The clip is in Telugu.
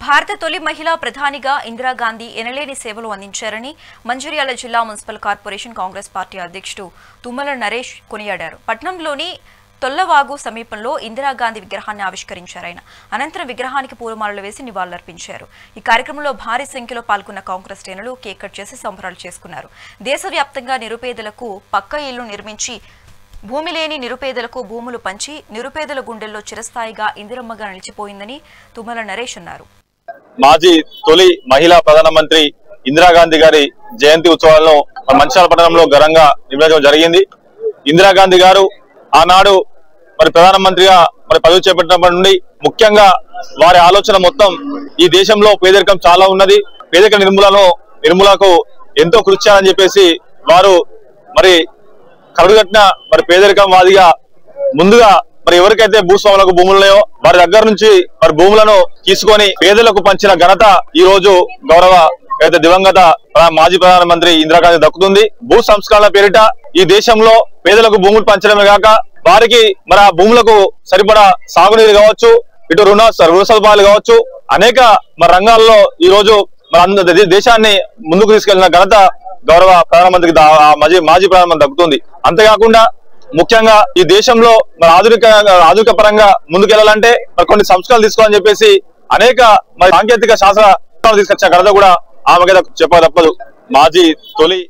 భారత తొలి మహిళా ప్రధానిగా ఇందిరాగాంధీ ఎనలేని సేవలు అందించారని మంచిర్యాల జిల్లా మున్సిపల్ కార్పొరేషన్ కాంగ్రెస్ పార్టీ అధ్యక్షుడు తుమ్మల నరేష్ కొనియాడారు. పట్నంలోని తొల్లవాగు సమీపంలో ఇందిరాగాంధీ విగ్రహాన్ని ఆవిష్కరించారు. అనంతరం విగ్రహానికి పూలమాలలు వేసి నివాళులర్పించారు. ఈ కార్యక్రమంలో భారీ సంఖ్యలో పాల్గొన్న కాంగ్రెస్ శ్రేణులు కేక్ కట్ చేసి సంబరాలు చేసుకున్నారు. దేశవ్యాప్తంగా నిరుపేదలకు పక్కా ఇళ్లు నిర్మించి భూమి లేని నిరుపేదలకు భూములు పంచి నిరుపేదల గుండెల్లో చిరస్థాయిగా ఇందిరమ్మగా నిలిచిపోయిందని తుమ్మల నరేష్ అన్నారు. మాజీ తొలి మహిళా ప్రధానమంత్రి ఇందిరాగాంధీ గారి జయంతి ఉత్సవాలను మంచిర్యాల పట్టణంలో ఘనంగా నిర్వహించడం జరిగింది. ఇందిరాగాంధీ గారు ఆనాడు ప్రధానమంత్రిగా పదవి చేపట్టినప్పటి నుండి ముఖ్యంగా వారి ఆలోచన మొత్తం ఈ దేశంలో పేదరికం చాలా ఉన్నది, పేదరిక నిర్మూలకు ఎంతో కృషి చేయాలని చెప్పేసి వారు కరుడుగట్టిన పేదరికం వాదిగా ముందుగా ఎవరికైతే భూస్వాములకు భూములు ఉన్నాయో వారి దగ్గర నుంచి భూములను తీసుకొని పేదలకు పంచిన ఘనత ఈ రోజు గౌరవ దివంగత మాజీ ప్రధానమంత్రి ఇందిరాగాంధీ దక్కుతుంది. భూ సంస్కరణ పేరిట ఈ దేశంలో పేదలకు భూములు పంచడమే కాక వారికి ఆ భూములకు సరిపడా సాగునీరు కావచ్చు, ఇటు రుణ సదుపాయాలు కావచ్చు, అనేక రంగాల్లో ఈ రోజు దేశాన్ని ముందుకు తీసుకెళ్లిన ఘనత గౌరవ ప్రధానమంత్రికి మాజీ ప్రధానమంత్రి దక్కుతుంది. అంతేకాకుండా ముఖ్యంగా ఈ దేశంలో ఆధునిక పరంగా ముందుకెళ్లాలంటే కొన్ని సంస్కరణలు తీసుకోవాలని చెప్పేసి అనేక సాంకేతిక శాస్త్ర తీసుకొచ్చిన ఘనత కూడా ఆమె చెప్పక తప్పదు. మాజీ తొలి